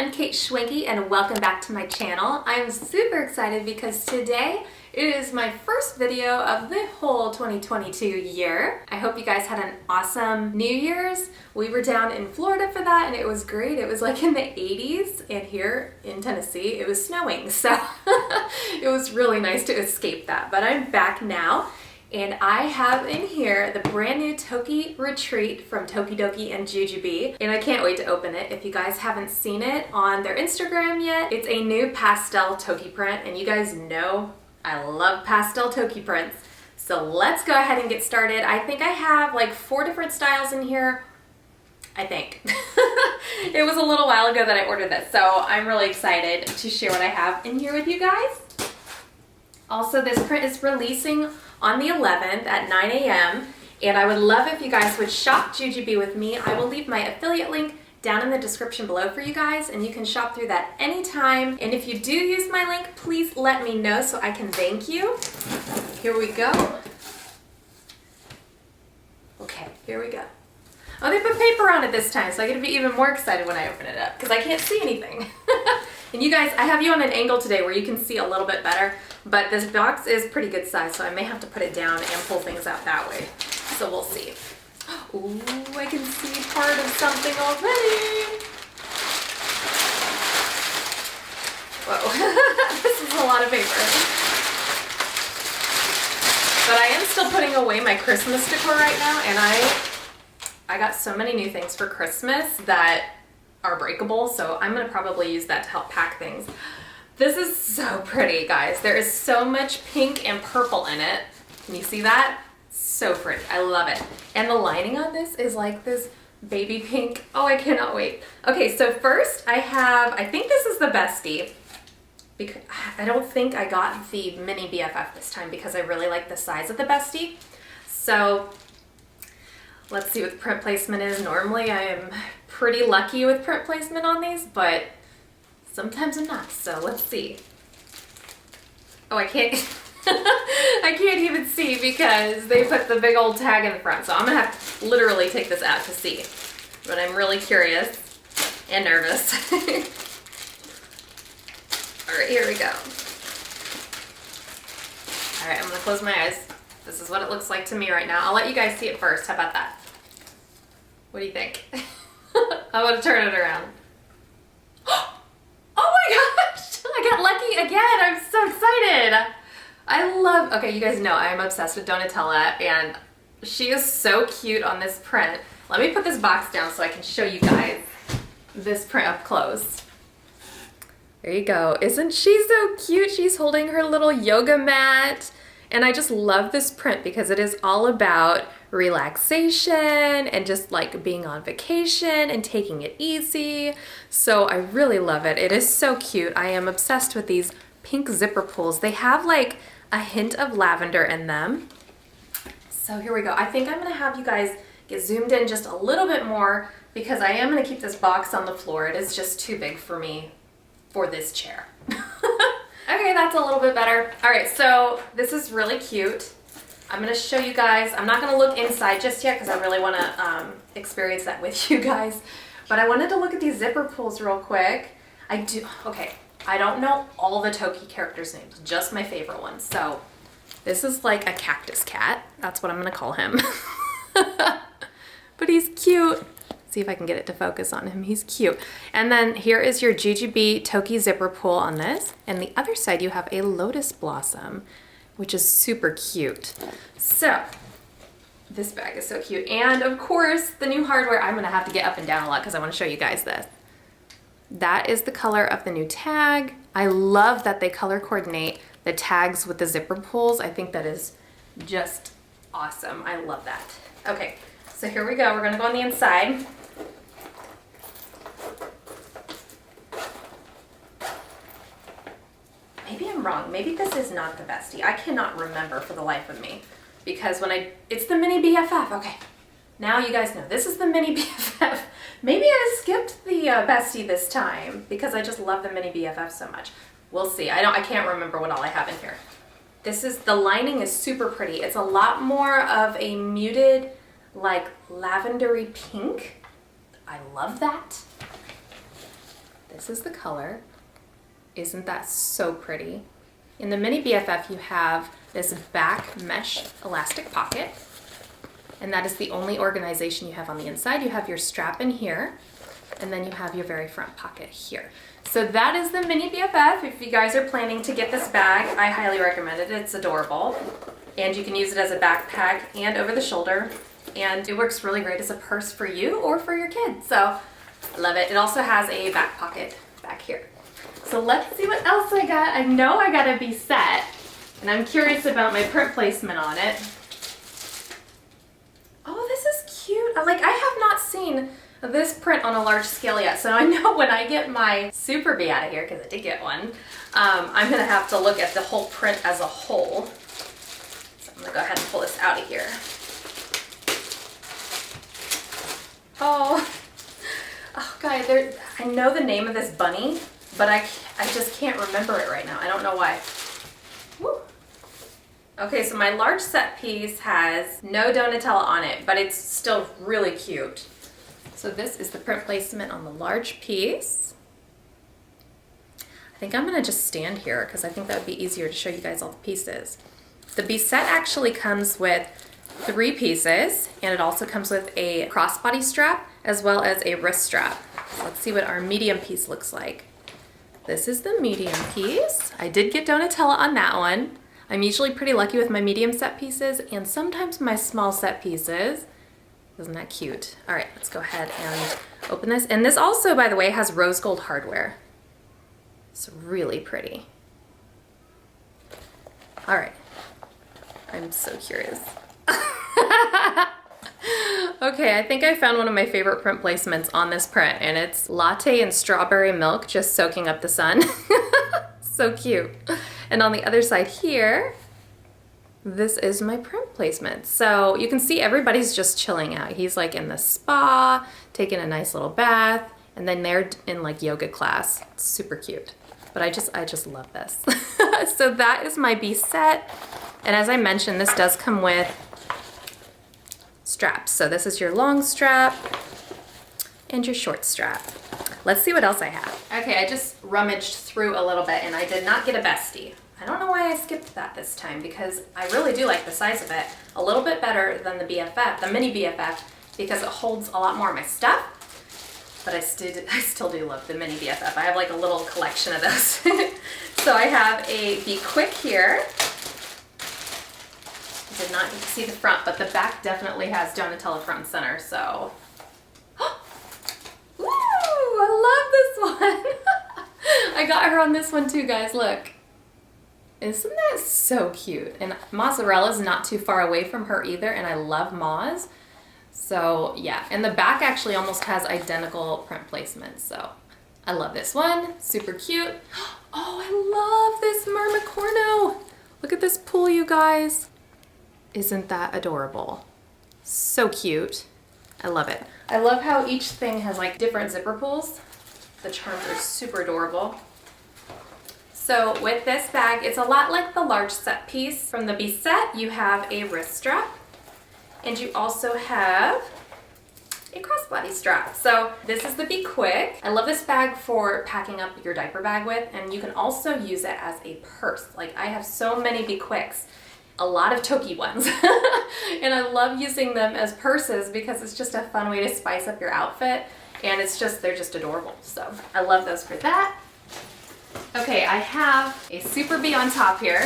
I'm Kate Schwanke and welcome back to my channel. I'm super excited because today it is my first video of the whole 2022 year. I hope you guys had an awesome New Year's. We were down in Florida for that and it was great. It was like in the 80s and here in Tennessee it was snowing, so it was really nice to escape that. But I'm back now. And I have in here the brand new Toki retreat from Tokidoki and JuJuBe. And I can't wait to open it. If you guys haven't seen it on their Instagram yet, it's a new pastel Toki print. And you guys know I love pastel Toki prints. So let's go ahead and get started. I think I have like 4 different styles in here. I think. It was a little while ago that I ordered this. So I'm really excited to share what I have in here with you guys. Also, this print is releasing on the 11th at 9 a.m. and I would love if you guys would shop JuJuBe with me. I will leave my affiliate link down in the description below for you guys and you can shop through that anytime. And if you do use my link, please let me know so I can thank you. Here we go. Okay, here we go. Oh, they put paper on it this time, so I get to be even more excited when I open it up because I can't see anything. And you guys, I have you on an angle today where you can see a little bit better, but this box is pretty good size, so I may have to put it down and pull things out that way. So we'll see. Ooh, I can see part of something already. Whoa, this is a lot of paper. But I am still putting away my Christmas decor right now, and I got so many new things for Christmas that are breakable, so I'm gonna probably use that to help pack things. This is so pretty, guys. There is so much pink and purple in it. Can you see that? So pretty. I love it. And the lining on this is like this baby pink. Oh, I cannot wait. Okay, so first I think this is the bestie. Because I don't think I got the mini BFF this time because I really like the size of the bestie. So let's see what the print placement is. Normally I am pretty lucky with print placement on these, but sometimes I'm not, so let's see. Oh, I can't, I can't even see because they put the big old tag in the front, so I'm gonna have to literally take this out to see. But I'm really curious and nervous. All right, here we go. All right, I'm gonna close my eyes. This is what it looks like to me right now. I'll let you guys see it first. How about that? What do you think? I'm gonna turn it around. Oh my gosh! I got lucky again! I'm so excited! I love, okay, you guys know I'm obsessed with Donatella and she is so cute on this print. Let me put this box down so I can show you guys this print up close. There you go. Isn't she so cute? She's holding her little yoga mat. And I just love this print because it is all about relaxation and just like being on vacation and taking it easy. So I really love it. It is so cute. I am obsessed with these pink zipper pulls. They have like a hint of lavender in them. So here we go. I think I'm gonna have you guys get zoomed in just a little bit more because I am gonna keep this box on the floor. It is just too big for me for this chair. Okay, that's a little bit better. All right, so this is really cute. I'm gonna show you guys. I'm not gonna look inside just yet because I really wanna experience that with you guys. But I wanted to look at these zipper pulls real quick. Okay, I don't know all the Toki characters' names, just my favorite ones. So this is like a cactus cat. That's what I'm gonna call him. But he's cute. See if I can get it to focus on him. He's cute. And then here is your JuJuBe Toki zipper pull on this. And the other side you have a lotus blossom, which is super cute. So this bag is so cute. And of course the new hardware, I'm gonna have to get up and down a lot because I wanna show you guys this. That is the color of the new tag. I love that they color coordinate the tags with the zipper pulls. I think that is just awesome. I love that. Okay, so here we go. We're gonna go on the inside. Maybe I'm wrong. Maybe this is not the bestie. I cannot remember for the life of me because it's the mini BFF. Okay, now you guys know this is the mini BFF. Maybe I skipped the bestie this time because I just love the mini BFF so much. We'll see. I can't remember what all I have in here. The lining is super pretty. It's a lot more of a muted, like lavendery pink. I love that. This is the color. Isn't that so pretty? In the Mini BFF, you have this back mesh elastic pocket, and that is the only organization you have on the inside. You have your strap in here, and then you have your very front pocket here. So that is the Mini BFF. If you guys are planning to get this bag, I highly recommend it. It's adorable. And you can use it as a backpack and over the shoulder. And it works really great as a purse for you or for your kids. So I love it. It also has a back pocket back here. So let's see what else I got. I know I got a Be Set, and I'm curious about my print placement on it. Oh, this is cute. I have not seen this print on a large scale yet, so I know when I get my Super Bee out of here, because I did get one, I'm gonna have to look at the whole print as a whole. So I'm gonna go ahead and pull this out of here. Oh guys, I know the name of this bunny, but I just can't remember it right now. I don't know why. Woo. Okay, so my large set piece has no Donatella on it, but it's still really cute. So this is the print placement on the large piece. I think I'm gonna just stand here because I think that would be easier to show you guys all the pieces. The Be Set actually comes with 3 pieces, and it also comes with a crossbody strap as well as a wrist strap. So let's see what our medium piece looks like. This is the medium piece. I did get Donatella on that one. I'm usually pretty lucky with my medium set pieces and sometimes my small set pieces. Isn't that cute? All right, let's go ahead and open this. And this also, by the way, has rose gold hardware. It's really pretty. All right, I'm so curious. Okay, I think I found one of my favorite print placements on this print, and it's latte and strawberry milk just soaking up the sun. So cute. And on the other side here, this is my print placement. So you can see everybody's just chilling out. He's like in the spa, taking a nice little bath, and then they're in like yoga class. It's super cute. But I just love this. So that is my Be Set. And as I mentioned, this does come with straps. So this is your long strap and your short strap. Let's see what else I have. Okay, I just rummaged through a little bit and I did not get a bestie. I don't know why I skipped that this time because I really do like the size of it. A little bit better than the BFF, the Mini BFF, because it holds a lot more of my stuff. But I still do love the Mini BFF. I have like a little collection of those. So I have a Be Quick here. I did not get to see the front, but the back definitely has Donatella front and center, so. Woo! I love this one. I got her on this one too, guys, look. Isn't that so cute? And Mozzarella's not too far away from her either, and I love Moz. So yeah, and the back actually almost has identical print placements, so I love this one. Super cute. Oh, I love this Mermicorno. Look at this pool, you guys. Isn't that adorable? So cute. I love it. I love how each thing has like different zipper pulls. The charms are super adorable. So with this bag, it's a lot like the large set piece. From the Be Set, you have a wrist strap, and you also have a crossbody strap. So this is the Be Quick. I love this bag for packing up your diaper bag with, and you can also use it as a purse. Like I have so many Be Quicks, a lot of Toki ones, and I love using them as purses because it's just a fun way to spice up your outfit, and they're just adorable. So I love those for that. Okay, I have a Super Bee on top here.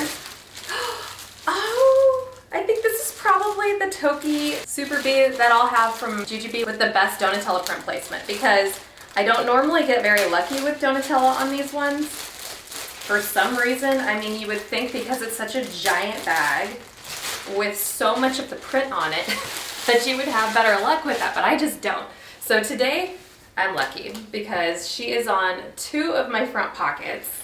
Oh, I think this is probably the Toki Super Bee that I'll have from JuJuBe with the best Donatella print placement because I don't normally get very lucky with Donatella on these ones. For some reason, I mean, you would think because it's such a giant bag with so much of the print on it that you would have better luck with that, but I just don't. So today, I'm lucky because she is on 2 of my front pockets.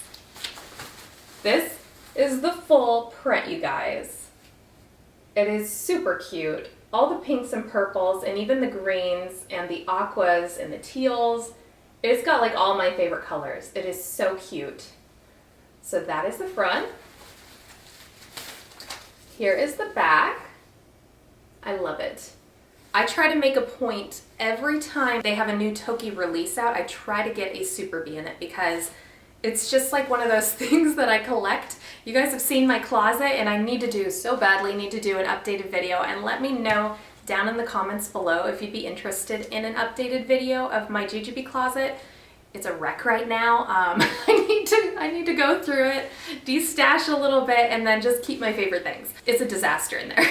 This is the full print, you guys. It is super cute. All the pinks and purples and even the greens and the aquas and the teals. It's got like all my favorite colors. It is so cute. So that is the front. Here is the back. I love it. I try to make a point every time they have a new Toki release out, I try to get a Super Bee in it because it's just like one of those things that I collect. You guys have seen my closet and I need to do so badly, need to do an updated video, and let me know down in the comments below if you'd be interested in an updated video of my JuJuBe closet. It's a wreck right now. I need to go through it, de-stash a little bit, and then just keep my favorite things. It's a disaster in there.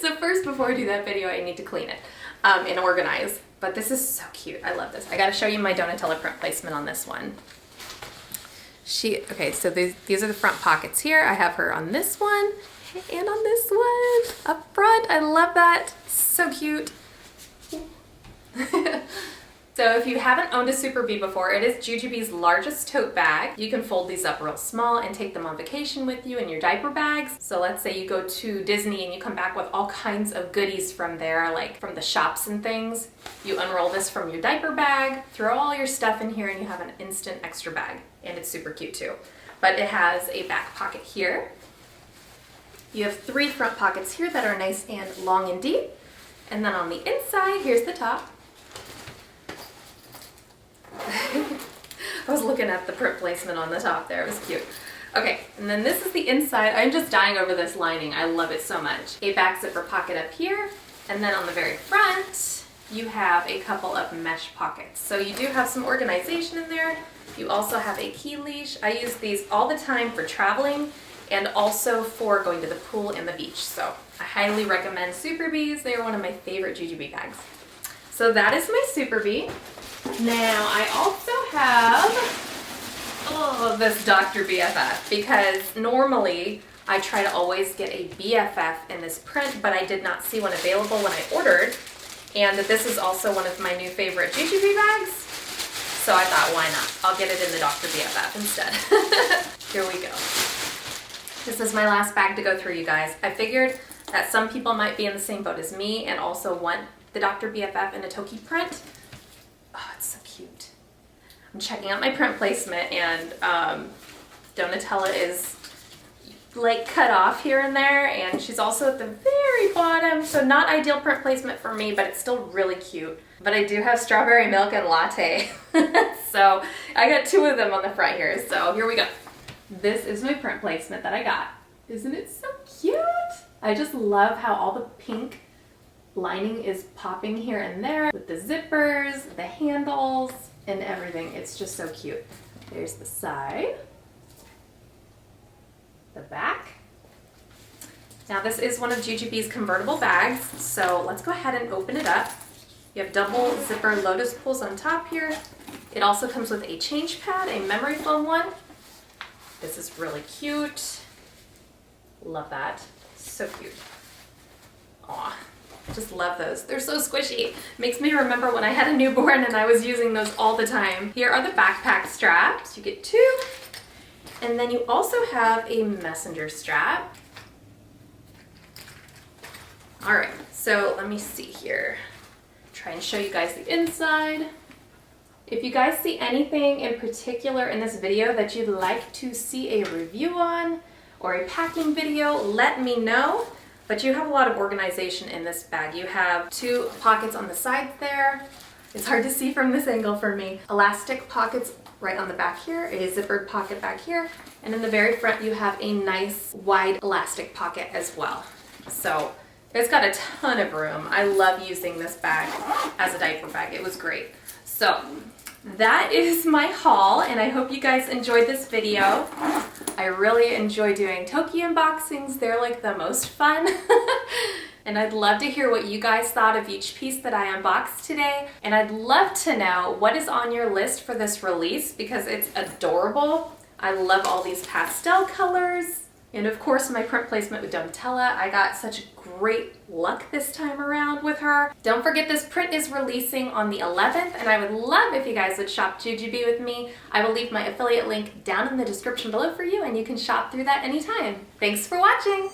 So first, before I do that video, I need to clean it and organize. But this is so cute. I love this. I gotta show you my Donatella print placement on this one. Okay, so these are the front pockets here. I have her on this one and on this one up front. I love that. So cute. So if you haven't owned a Super Bee before, it is JuJuBe's largest tote bag. You can fold these up real small and take them on vacation with you in your diaper bags. So let's say you go to Disney and you come back with all kinds of goodies from there, like from the shops and things. You unroll this from your diaper bag, throw all your stuff in here, and you have an instant extra bag. And it's super cute too. But it has a back pocket here. You have 3 front pockets here that are nice and long and deep. And then on the inside, here's the top. I was looking at the print placement on the top there. It was cute. Okay, and then this is the inside. I'm just dying over this lining. I love it so much. A back zipper pocket up here. And then on the very front, you have a couple of mesh pockets. So you do have some organization in there. You also have a key leash. I use these all the time for traveling and also for going to the pool and the beach. So I highly recommend Super Bees. They are one of my favorite JuJuBe bags. So that is my Super Bee. Now I also have this Dr. BFF because normally I try to always get a BFF in this print, but I did not see one available when I ordered. And this is also one of my new favorite JuJuBe bags. So I thought, why not? I'll get it in the Dr. BFF instead. Here we go. This is my last bag to go through, you guys. I figured that some people might be in the same boat as me and also want the Dr. BFF in a Toki print. Oh, it's so cute. I'm checking out my print placement and Donatella is like cut off here and there, and she's also at the very bottom, so not ideal print placement for me, but it's still really cute. But I do have strawberry milk and latte. So I got 2 of them on the front here, so here we go. This is my print placement that I got. Isn't it so cute? I just love how all the pink lining is popping here and there with the zippers, the handles, and everything. It's just so cute. There's the side, the back. Now this is one of JuJuBe's convertible bags, so let's go ahead and open it up. You have double zipper lotus pulls on top here. It also comes with a change pad, a memory foam one. This is really cute. Love that. So cute. Aw. Just love those. They're so squishy. Makes me remember when I had a newborn and I was using those all the time. Here are the backpack straps. You get 2. And then you also have a messenger strap. All right, so let me see here. Try and show you guys the inside. If you guys see anything in particular in this video that you'd like to see a review on or a packing video, let me know. But you have a lot of organization in this bag. You have 2 pockets on the sides there. It's hard to see from this angle for me. Elastic pockets right on the back here, a zippered pocket back here, and in the very front you have a nice wide elastic pocket as well. So it's got a ton of room. I love using this bag as a diaper bag. It was great. So that is my haul, and I hope you guys enjoyed this video. I really enjoy doing Toki unboxings. They're like the most fun. And I'd love to hear what you guys thought of each piece that I unboxed today. And I'd love to know what is on your list for this release because it's adorable. I love all these pastel colors. And of course my print placement with Donatella. I got such great luck this time around with her. Don't forget this print is releasing on the 11th, and I would love if you guys would shop JuJuBe with me. I will leave my affiliate link down in the description below for you, and you can shop through that anytime. Thanks for watching!